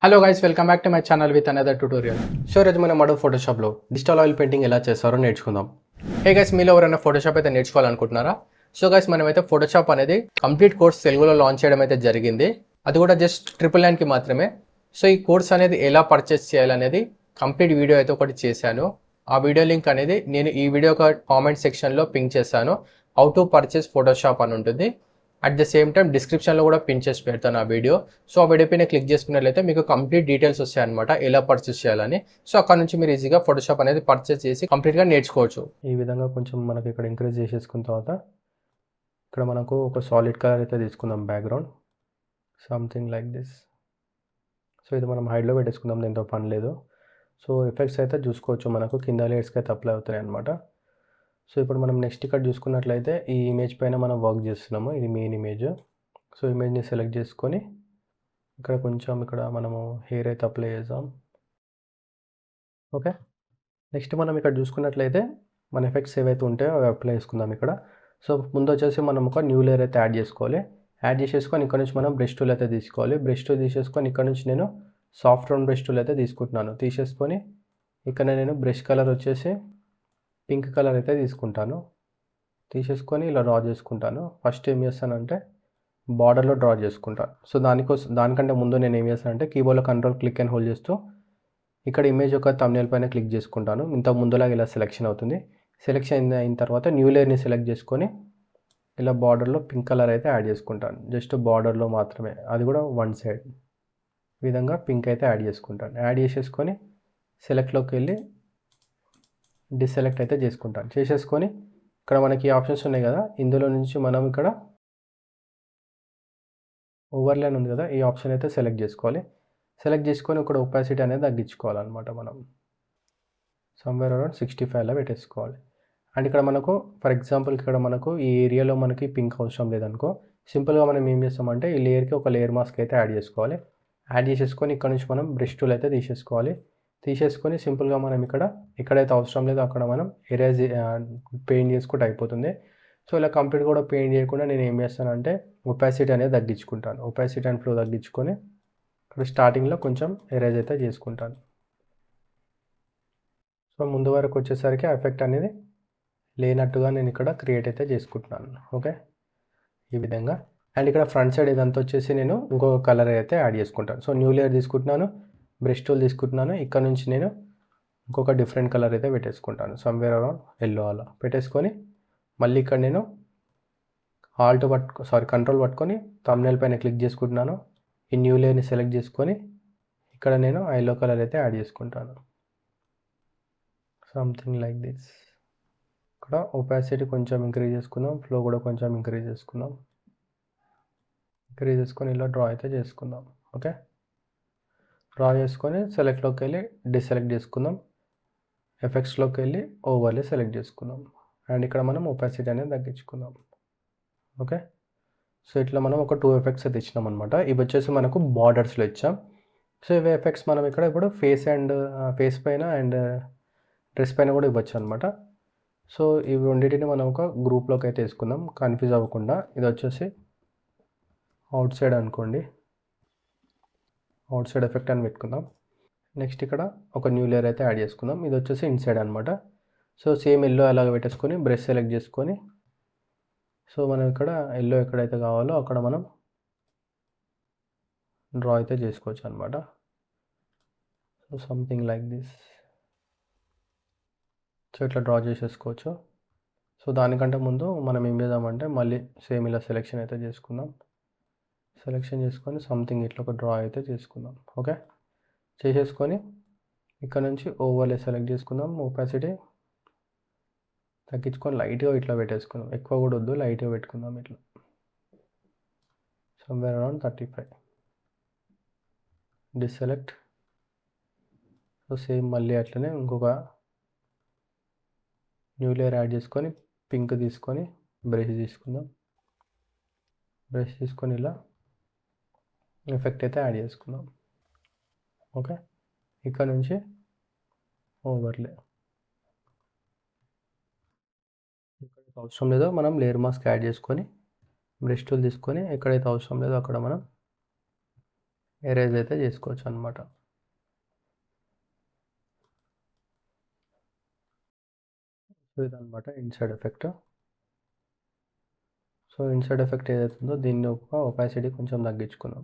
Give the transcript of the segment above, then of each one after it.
Hello guys, welcome back to my channel with another tutorial. So ఈరోజు మనం మడో ఫోటోషాప్లో digital oil painting ఎలా చేస్తారో నేర్చుకుందాం. హే గైస్, మీలో ఎవరైనా ఫోటోషాప్ అయితే నేర్చుకోవాలనుకుంటున్నారా? సో గైస్, మనమైతే ఫోటోషాప్ అనేది కంప్లీట్ కోర్స్ తెలుగులో లాంచ్ చేయడం అయితే జరిగింది. అది కూడా జస్ట్ 999కి మాత్రమే. సో ఈ కోర్స్ అనేది ఎలా పర్చేస్ చేయాలనేది కంప్లీట్ వీడియో అయితే ఒకటి చేశాను. ఆ వీడియో లింక్ అనేది నేను ఈ వీడియో కామెంట్ సెక్షన్లో పింక్ చేశాను. హౌ టు పర్చేస్ ఫోటోషాప్ అని ఉంటుంది. అట్ ద సేమ్ టైం డిస్క్రిప్షన్లో కూడా పిన్ చేసి పెడతాను ఆ వీడియో. సో ఆ వీడియో పైన క్లిక్ చేసుకున్నట్లయితే మీకు కంప్లీట్ డీటెయిల్స్ వస్తాయన్నమాట, ఎలా పర్చేస్ చేయాలని. సో అక్కడ నుంచి మీరు ఈజీగా ఫోటోషాప్ అనేది పర్చేస్ చేసి కంప్లీట్గా నేర్చుకోవచ్చు. ఈ విధంగా కొంచెం మనకి ఇక్కడ ఇంక్రీజ్ చేసేసుకున్న తర్వాత ఇక్కడ మనకు ఒక సాలిడ్ కలర్ అయితే తీసుకుందాం, background something like this. So ఇది మనం హైడ్లో పెట్టేసుకుందాం, దీంతో పని లేదు. సో ఎఫెక్ట్స్ అయితే చూసుకోవచ్చు, మనకు కింద లేయర్స్కి అయితే అప్లై అవుతాయి అనమాట. సో ఇప్పుడు మనం నెక్స్ట్ ఇక్కడ చూసుకున్నట్లయితే ఈ ఇమేజ్ పైన మనం వర్క్ చేస్తున్నాము. ఇది మెయిన్ ఇమేజ్. సో ఇమేజ్ని సెలెక్ట్ చేసుకొని ఇక్కడ కొంచెం ఇక్కడ మనము హెయిర్ అయితే అప్లై చేద్దాం. ఓకే, నెక్స్ట్ మనం ఇక్కడ చూసుకున్నట్లయితే మన ఎఫెక్ట్స్ ఏవైతే ఉంటాయో అవి అప్లై చేసుకుందాం ఇక్కడ. సో ముందు వచ్చేసి మనం ఒక న్యూ లేయర్ అయితే యాడ్ చేసుకోవాలి. యాడ్ చేసేసుకొని ఇక్కడ నుంచి మనం బ్రష్ టూల్ అయితే తీసుకోవాలి. బ్రష్ టూల్ తీసేసుకొని ఇక్కడ నుంచి నేను సాఫ్ట్ రౌండ్ బ్రష్ టూల్ అయితే తీసుకుంటున్నాను. తీసేసుకొని ఇక్కడ నేను బ్రష్ కలర్ వచ్చేసి పింక్ కలర్ అయితే తీసుకుంటాను. తీసేసుకొని ఇలా డ్రా చేసుకుంటాను. ఫస్ట్ ఏం చేస్తానంటే బార్డర్లో డ్రా చేసుకుంటాను. సో దానికంటే ముందు నేను ఏం చేస్తానంటే కీబోర్డ్లో కంట్రోల్ క్లిక్ అండ్ హోల్డ్ చేస్తూ ఇక్కడ ఇమేజ్ యొక్క థంబ్నెయిల్ పైన క్లిక్ చేసుకుంటాను. ఇంత ముందులాగా ఇలా సెలెక్షన్ అవుతుంది. సెలెక్షన్ అయిన తర్వాత న్యూ లేయర్ని సెలెక్ట్ చేసుకొని ఇలా బార్డర్లో పింక్ కలర్ అయితే యాడ్ చేసుకుంటాను. జస్ట్ బార్డర్లో మాత్రమే, అది కూడా వన్ సైడ్. ఈ విధంగా పింక్ అయితే యాడ్ చేసుకుంటాను. యాడ్ చేసేసుకొని సెలెక్ట్లోకి వెళ్ళి డిసెలెక్ట్ అయితే చేసుకుంటాను. చేసేసుకొని ఇక్కడ మనకి ఆప్షన్స్ ఉన్నాయి కదా, ఇందులో నుంచి మనం ఇక్కడ ఓవర్లైన్ ఉంది కదా, ఈ ఆప్షన్ అయితే సెలెక్ట్ చేసుకోవాలి. సెలెక్ట్ చేసుకొని ఇక్కడ ఒపాసిటీ అనేది తగ్గించుకోవాలన్నమాట. మనం సమ్వేర్ అరౌండ్ 65లో పెట్టేసుకోవాలి. అండ్ ఇక్కడ మనకు ఫర్ ఎగ్జాంపుల్ ఇక్కడ మనకు ఈ ఏరియాలో మనకి పింక్ అవసరం లేదనుకో, సింపుల్గా మనం ఏం చేస్తామంటే ఈ లేయర్కి ఒక లేయర్ మాస్క్ అయితే యాడ్ చేసుకోవాలి. యాడ్ చేసేసుకొని ఇక్కడ నుంచి మనం బ్రష్ టూల్ అయితే తీసేసుకోవాలి. తీసేసుకొని సింపుల్గా మనం ఇక్కడ ఎక్కడైతే అవసరం లేదో అక్కడ మనం ఎరేజ్ పెయింట్ చేసుకుంటే అయిపోతుంది. సో ఇలా కంప్లీట్ కూడా పెయింట్ చేయకుండా నేను ఏం చేస్తానంటే ఒపాసిటీ అనేది తగ్గించుకుంటాను. ఒపాసిటీ అండ్ ఫ్లో తగ్గించుకొని ఇక్కడ స్టార్టింగ్లో కొంచెం ఎరేజ్ అయితే చేసుకుంటాను. సో ముందు వరకు వచ్చేసరికి ఎఫెక్ట్ అనేది లేనట్టుగా నేను ఇక్కడ క్రియేట్ అయితే చేసుకుంటున్నాను. ఓకే, ఈ విధంగా. అండ్ ఇక్కడ ఫ్రంట్ సైడ్ ఇదంతా వచ్చేసి నేను ఇంకొక కలర్ అయితే యాడ్ చేసుకుంటాను. సో న్యూ లేయర్ తీసుకుంటున్నాను, బ్రష్ టూల్ తీసుకుంటున్నాను. ఇక్కడ నుంచి నేను ఇంకొక డిఫరెంట్ కలర్ అయితే పెట్టేసుకుంటాను, సమ్వేర్ అరౌండ్ ఎల్లో అలా పెట్టేసుకొని మళ్ళీ ఇక్కడ నేను కంట్రోల్ పట్టుకొని థంబ్నెయిల్ పైన క్లిక్ చేసుకుంటున్నాను. ఈ న్యూ లేయర్ని సెలెక్ట్ చేసుకొని ఇక్కడ నేను ఎల్లో కలర్ అయితే యాడ్ చేసుకుంటాను, సంథింగ్ లైక్ దిస్. ఇక్కడ ఒపాసిటీ కొంచెం ఇంక్రీజ్ చేసుకుందాం, ఫ్లో కూడా కొంచెం ఇంక్రీజ్ చేసుకుందాం. ఇంక్రీజ్ చేసుకొని ఇలా డ్రా అయితే చేసుకుందాం. ఓకే, డ్రా చేసుకొని సెలెక్ట్లోకి వెళ్ళి డిసెలెక్ట్ చేసుకుందాం. ఎఫెక్ట్స్లోకి వెళ్ళి ఓవర్లే సెలెక్ట్ చేసుకుందాం. అండ్ ఇక్కడ మనం ఒపాసిటీ అనేది తగ్గించుకుందాం. ఓకే, సో ఇట్లా మనం ఒక 2 ఎఫెక్ట్స్ అయితే ఇచ్చినాం అనమాట. ఇవి వచ్చేసి మనకు బార్డర్స్లో ఇచ్చాం. సో ఇవి ఎఫెక్ట్స్ మనం ఇక్కడ ఇప్పుడు ఫేస్ పైన అండ్ డ్రెస్ పైన కూడా ఇవ్వచ్చు అనమాట. సో ఇవి రెండింటిని మనం ఒక గ్రూప్లోకి అయితే వేసుకుందాం, కన్ఫ్యూజ్ అవ్వకుండా. ఇది వచ్చేసి అవుట్ సైడ్ అనుకోండి, అవుట్ సైడ్ ఎఫెక్ట్ అని పెట్టుకుందాం. నెక్స్ట్ ఇక్కడ ఒక న్యూ లేయర్ అయితే యాడ్ చేసుకుందాం. ఇది వచ్చేసి ఇన్సైడ్ అనమాట. సో సేమ్ ఎల్లో అలాగ పెట్టేసుకొని బ్రష్ సెలెక్ట్ చేసుకొని సో మనం ఇక్కడ ఎల్లో ఎక్కడైతే కావాలో అక్కడ మనం డ్రా అయితే చేసుకోవచ్చు అనమాట. So something like this. So ఇట్లా డ్రా చేసేసుకోవచ్చు. సో దానికంటే ముందు మనం ఏం చేద్దామంటే మళ్ళీ సేమ్ ఇలా సెలెక్షన్ అయితే చేసుకుందాం. సెలెక్షన్ చేసుకొని సంథింగ్ ఇట్లా ఒక డ్రా అయితే చేసుకుందాం. ఓకే, చేసేసుకొని ఇక్కడ నుంచి ఓవర్లే సెలెక్ట్ చేసుకుందాం. ఒపాసిటీ తగ్గించుకొని లైట్గా ఇట్లా పెట్టేసుకుందాం, ఎక్కువ కూడా వద్దు, లైట్గా పెట్టుకుందాం ఇట్లా somewhere around 35. Deselect. So same మళ్ళీ అట్లనే ఇంకొక న్యూ లేయర్ యాడ్ చేసుకొని పింక్ తీసుకొని బ్రష్ తీసుకుందాం. బ్రష్ తీసుకొని ఇలా ఎఫెక్ట్ అయితే యాడ్ చేసుకుందాం. ఓకే, ఇక్కడ నుంచి ఓవర్లే. ఎక్కడైతే అవసరం లేదో మనం లేయర్ మాస్క్ యాడ్ చేసుకొని బ్రష్ టూల్ తీసుకొని ఎక్కడైతే అవసరం లేదో అక్కడ మనం ఎరేజ్ అయితే చేసుకోవచ్చు అనమాట. సో ఇదనమాట inside effect. So inside effect ఏదైతుందో దీన్ని ఒక ఒపాసిటీ కొంచెం తగ్గించుకున్నాం.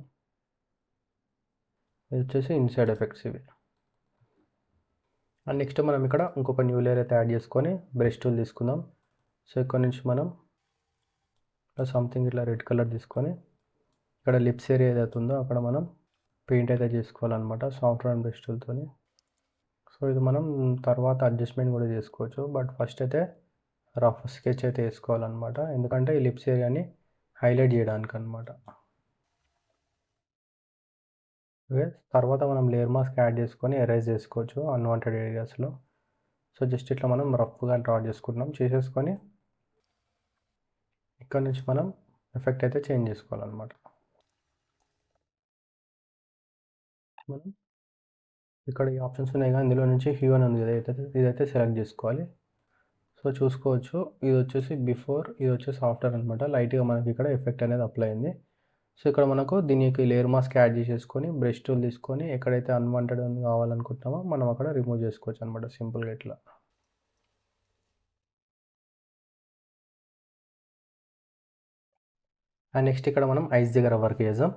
ఇది వచ్చేసి ఇన్సైడ్ ఎఫెక్ట్స్ ఇవి. అండ్ నెక్స్ట్ మనం ఇక్కడ ఇంకొక న్యూ లేయర్ అయితే యాడ్ చేసుకొని బ్రష్ టూల్ తీసుకుందాం. సో ఇక్కడ నుంచి మనం సంథింగ్ ఇట్లా రెడ్ కలర్ తీసుకొని ఇక్కడ లిప్స్ ఏరియా ఏదైతే ఉందో అక్కడ మనం పెయింట్ అయితే చేసుకోవాలన్నమాట సాఫ్ట్వేర్ అండ్ బ్రష్ టూల్తో. సో ఇది మనం తర్వాత అడ్జస్ట్మెంట్ కూడా చేసుకోవచ్చు, బట్ ఫస్ట్ అయితే రఫ్ స్కెచ్ అయితే వేసుకోవాలన్నమాట, ఎందుకంటే ఈ లిప్స్ ఏరియాని హైలైట్ చేయడానికి అనమాట. తర్వాత మనం లేయర్ మాస్క్ యాడ్ చేసుకొని ఎరేజ్ చేసుకోవచ్చు అన్వాంటెడ్ ఏరియాస్లో. సో జస్ట్ ఇట్లా మనం రఫ్గా డ్రా చేసుకుంటున్నాం, చేసేసుకొని ఇక్కడ నుంచి మనం ఎఫెక్ట్ అయితే చేంజ్ చేసుకోవాలన్నమాట. మనం ఇక్కడ ఈ ఆప్షన్స్ ఉన్నాయి కదా, ఇందులో నుంచి హ్యూ అని ఉంది కదా, ఇదైతే సెలెక్ట్ చేసుకోవాలి. సో చూసుకోవచ్చు ఇది వచ్చేసి బిఫోర్, ఇది వచ్చేసి ఆఫ్టర్ అనమాట. లైట్గా మనకి ఇక్కడ ఎఫెక్ట్ అనేది అప్లై అయింది. సో ఇక్కడ మనకు దీనికి లేయర్ మాస్క్ యాడ్ చేసేసుకొని బ్రష్ టూల్ తీసుకొని ఎక్కడైతే అన్వాంటెడ్ కావాలనుకుంటున్నామో మనం అక్కడ రిమూవ్ చేసుకోవచ్చు అనమాట సింపుల్గా ఇట్లా. అండ్ నెక్స్ట్ ఇక్కడ మనం ఐస్ దగ్గర వర్క్ చేద్దాం.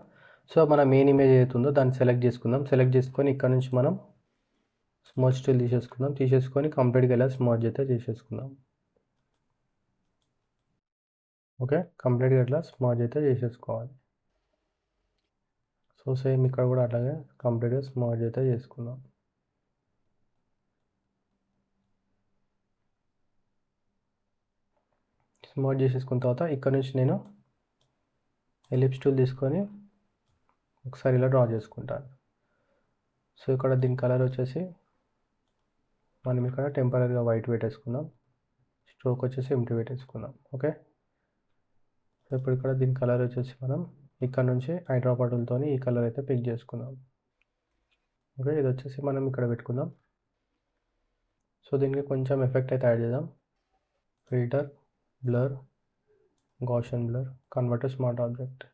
సో మన మెయిన్ ఇమేజ్ ఏదైతుందో దాన్ని సెలెక్ట్ చేసుకుందాం. సెలెక్ట్ చేసుకొని ఇక్కడ నుంచి మనం స్మోచ్ టూల్ తీసేసుకొని కంప్లీట్గా ఇలా స్మోచ్ అయితే చేసేసుకుందాం. ఓకే, కంప్లీట్గా ఇట్లా స్మోచ్ అయితే చేసేసుకోవాలి. సో సేమ్ ఇక్కడ కూడా అట్లాగే కంప్లీట్గా స్మోచ్ అయితే చేసుకుందాం. స్మోచ్ చేసేసుకున్న తర్వాత ఇక్కడ నుంచి నేను ఎలిప్స్ టూల్ తీసుకొని ఒకసారి ఇలా డ్రా చేసుకుంటాను. సో ఇక్కడ దీని కలర్ వచ్చేసి మనం ఇక్కడ టెంపరీగా వైట్ పెట్టేసుకుందాం, స్ట్రోక్ వచ్చేసి ఎంటీ పెట్టేసుకుందాం. ఓకే, సో ఇప్పుడు ఇక్కడ దీని కలర్ వచ్చేసి మనం ఇక్కడ నుంచి హైడ్రా బాటిల్తో ఈ కలర్ అయితే పిక్ చేసుకుందాం. ఓకే, ఇది వచ్చేసి మనం ఇక్కడ పెట్టుకుందాం. సో దీనికి కొంచెం ఎఫెక్ట్ అయితే యాడ్ చేద్దాం. Filter, blur, Gaussian blur, convert smart object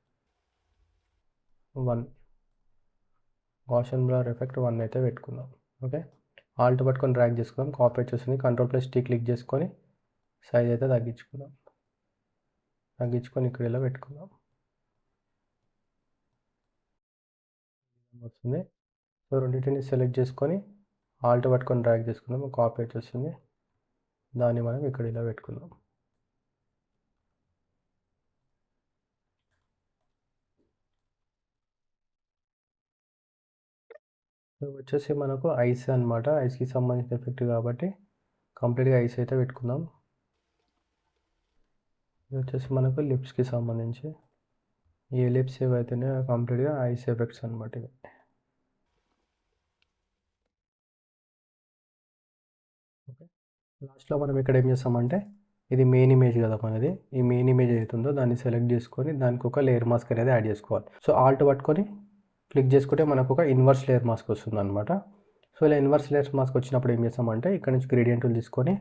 1, Gaussian blur effect 1 అయితే పెట్టుకుందాం. ఓకే, ఆల్ట్ పట్టుకొని డ్రాగ్ చేసుకుందాం. కాపీ వచ్చేసింది, కంట్రోల్+T క్లిక్ చేసుకొని సైజ్ అయితే తగ్గించుకుందాం. ఇక్కడ ఇలా పెట్టుకుందాం వస్తుంది. సో రెండింటిని సెలెక్ట్ చేసుకొని ఆల్ట్ పట్టుకొని డ్రాగ్ చేసుకుందాం. కాపీ వచ్చేస్తుంది, దాన్ని మనం ఇక్కడ ఇలా పెట్టుకుందాం. సో వచ్చేసి మనకు ఐస్ అనమాట, ఐస్కి సంబంధించిన ఎఫెక్ట్ కాబట్టి కంప్లీట్గా ఐస్ అయితే పెట్టుకుందాం. ఇది వచ్చేసి మనకు లిప్స్కి సంబంధించి ఏ లిప్స్ ఏవైతేనే కంప్లీట్గా ఐస్ ఎఫెక్ట్స్ అనమాట ఇవి. ఓకే, లాస్ట్లో మనం ఇక్కడ ఏం చేస్తామంటే ఇది మెయిన్ ఇమేజ్ కదా మనది, ఈ మెయిన్ ఇమేజ్ అవుతుందో దాన్ని సెలెక్ట్ చేసుకొని దానికి ఒక లేయర్ మాస్క్ అనేది యాడ్ చేసుకోవాలి. సో ఆల్ట్ పట్టుకొని క్లిక్ చేసుకుంటే మనకు ఒక ఇన్వర్స్ లేయర్ మాస్క్ వస్తుంది అనమాట. సో ఇలా ఇన్వర్స్ లేయర్ మాస్క్ వచ్చినప్పుడు ఏం చేస్తామంటే ఇక్కడ నుంచి గ్రేడియంట్ టూల్ తీసుకొని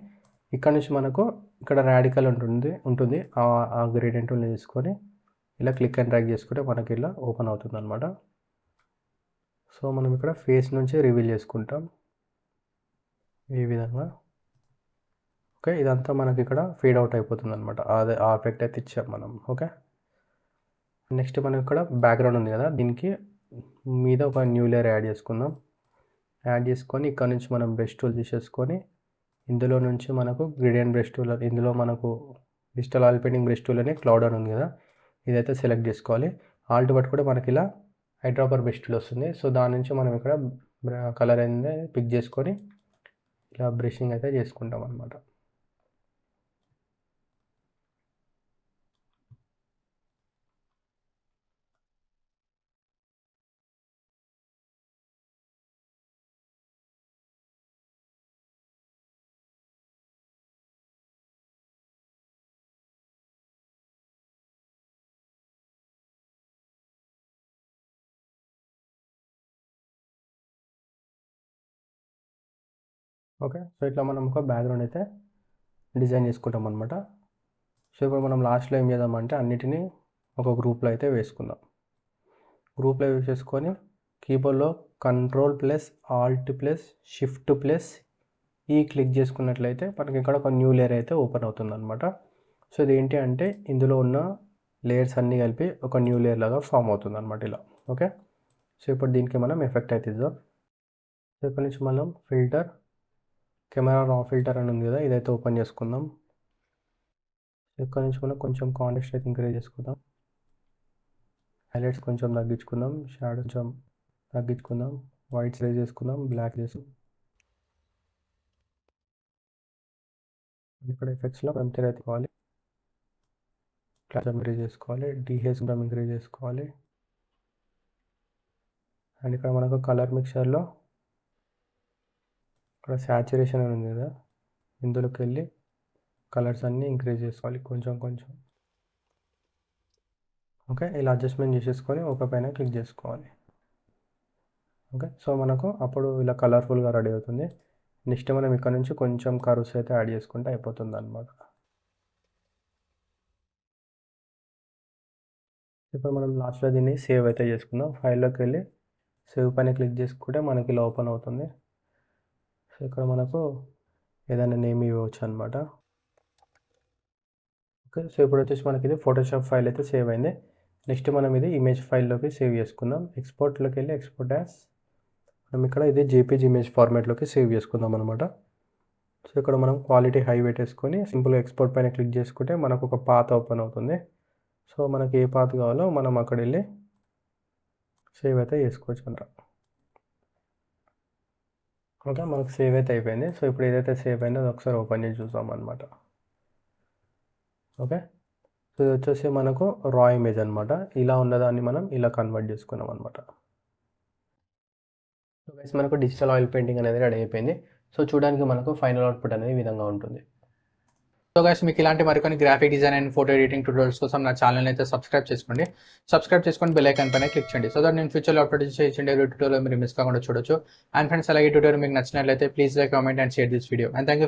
ఇక్కడ నుంచి మనకు ఇక్కడ రాడికల్ ఉంటుంది ఆ గ్రేడియంట్ టూల్ని తీసుకొని ఇలా క్లిక్ అండ్ డ్రాగ్ చేసుకుంటే మనకి ఇలా ఓపెన్ అవుతుంది అనమాట. సో మనం ఇక్కడ ఫేస్ నుంచి రివీల్ చేసుకుంటాం ఈ విధంగా. ఓకే, ఇదంతా మనకి ఇక్కడ ఫీడ్ అవుట్ అయిపోతుంది అనమాట, అదే ఆ ఎఫెక్ట్ అయితే ఇచ్చాం మనం. ఓకే, నెక్స్ట్ మనకి ఇక్కడ బ్యాక్గ్రౌండ్ ఉంది కదా, దీనికి మీద ఒక న్యూ లేయర్ యాడ్ చేసుకుందాం. యాడ్ చేసుకొని ఇక్కడ నుంచి మనం బ్రష్ టూల్ తీసేసుకొని ఇందులో నుంచి మనకు గ్రేడియంట్ బ్రష్ టూల్, ఇందులో మనకు digital oil painting brush tool అని క్లౌడ్ అని ఉంది కదా, ఇదైతే సెలెక్ట్ చేసుకోవాలి. ఆల్ట్ పట్టుకుంటే మనకి ఇలా ఐడ్రాపర్ బ్రష్ టూల్ వస్తుంది. సో దాని నుంచి మనం ఇక్కడ కలర్ అనేది పిక్ చేసుకొని ఇలా బ్రషింగ్ అయితే చేసుకుంటాం అనమాట. ఓకే, సో ఇట్లా మనం ఒక బ్యాక్గ్రౌండ్ అయితే డిజైన్ చేసుకుంటాం అనమాట. సో ఇప్పుడు మనం లాస్ట్లో ఏం చేద్దామంటే అన్నిటినీ ఒక గ్రూప్లో అయితే వేసుకుందాం. గ్రూప్లో వేసేసుకొని కీబోర్డ్లో Ctrl+Alt+Shift+E క్లిక్ చేసుకున్నట్లయితే మనకి ఇక్కడ ఒక న్యూ లేయర్ అయితే ఓపెన్ అవుతుంది అనమాట. సో ఇది ఏంటి అంటే ఇందులో ఉన్న లేయర్స్ అన్నీ కలిపి ఒక న్యూ లేయర్ లాగా ఫామ్ అవుతుంది అనమాట ఇలా. ఓకే, సో ఇప్పుడు దీనికి మనం ఎఫెక్ట్ అయితే ఇద్దాం. సో ఇక్కడ నుంచి మనం ఫిల్టర్, కెమెరా రా ఫిల్టర్ అని ఉంది కదా, ఇదైతే ఓపెన్ చేసుకుందాం. ఇక్కడ నుంచి మనం కొంచెం కాంట్రాస్ట్ అయితే ఇంక్రీజ్ చేసుకుందాం, హైలైట్స్ కొంచెం తగ్గించుకుందాం, షాడో కొంచెం తగ్గించుకుందాం, వైట్స్ రేజ్ చేసుకుందాం, బ్లాక్ చేసి ఇక్కడ ఎఫెక్ట్స్లో కొంచెం ఎత్తుకోవాలి, క్లాస్ ఇంక్రీజ్ చేసుకోవాలి, డిహెచ్ కొంచెం ఇంక్రీజ్ చేసుకోవాలి. అండ్ ఇక్కడ మనకు కలర్ మిక్చర్లో ఇక్కడ శాచురేషన్ అని ఉంది కదా, ఇందులోకి వెళ్ళి కలర్స్ అన్నీ ఇంక్రీజ్ చేసుకోవాలి కొంచెం కొంచెం. ఓకే, ఇలా అడ్జస్ట్మెంట్ చేసేసుకొని ఒక పైన క్లిక్ చేసుకోవాలి. ఓకే, సో మనకు అప్పుడు ఇలా కలర్ఫుల్గా రెడీ అవుతుంది. నెక్స్ట్ మనం ఇక్కడ నుంచి కొంచెం కర్వ్స్ అయితే యాడ్ చేసుకుంటే అయిపోతుంది అనమాట. ఇప్పుడు మనం లాస్ట్లో దీన్ని సేవ్ అయితే చేసుకుందాం. ఫైల్లోకి వెళ్ళి సేవ్ పైన క్లిక్ చేసుకుంటే మనకి ఇలా ఓపెన్ అవుతుంది. సో ఇక్కడ మనకు ఏదైనా నేమ్ ఇవ్వచ్చు అనమాట. ఓకే, సో ఇప్పుడు వచ్చేసి మనకి ఇది ఫోటోషాప్ ఫైల్ అయితే సేవ్ అయింది. నెక్స్ట్ మనం ఇది ఇమేజ్ ఫైల్లోకి సేవ్ చేసుకుందాం. ఎక్స్పోర్ట్లోకి వెళ్ళి ఎక్స్పోర్ట్ యాజ్, మనం ఇక్కడ ఇది జేపీజీ ఇమేజ్ ఫార్మాట్లోకి సేవ్ చేసుకుందాం అనమాట. సో ఇక్కడ మనం క్వాలిటీ హై పెట్టేసుకొని సింపుల్గా ఎక్స్పోర్ట్ పైన క్లిక్ చేసుకుంటే మనకు ఒక పాత్ ఓపెన్ అవుతుంది. సో మనకి ఏ పాత్ కావాలో మనం అక్కడ వెళ్ళి సేవ్ అయితే చేసుకోవచ్చు అనమాట. ఓకే, మనకు సేవ్ అయితే అయిపోయింది. సో ఇప్పుడు ఏదైతే సేవ్ అయిందో అది ఒకసారి ఓపెన్ చేసి చూద్దాం అనమాట. ఓకే, సో ఇది వచ్చేసి మనకు రా ఇమేజ్ అనమాట. ఇలా ఉన్నదాన్ని మనం ఇలా కన్వర్ట్ చేసుకున్నాం అనమాట. సో గైస్ మనకు డిజిటల్ ఆయిల్ పెయింటింగ్ అనేది రెడీ అయిపోయింది. సో చూడడానికి మనకు ఫైనల్ అవుట్పుట్ అనేది ఈ విధంగా ఉంటుంది. సో గైస్ మీకు ఇలాంటి మరికొన్ని graphic design and photo editing tutorials కోసం నా ఛానల్ అయితే సబ్స్క్రైబ్ చేసుకొని బెల్ ఐకాన్ పైన క్లిక్ చేయండి. సో దట్ నేను ఫ్యూచర్లో అప్లోడ్ చేసే ట్యూటోరియల్ మీరు మిస్ కాకుండా చూడొచ్చు. అండ్ ఫ్రెండ్స్, అలాగే ట్యూటోరియల్ మీకు నచ్చినట్లయితే please like, comment and share this video. And thank you friends.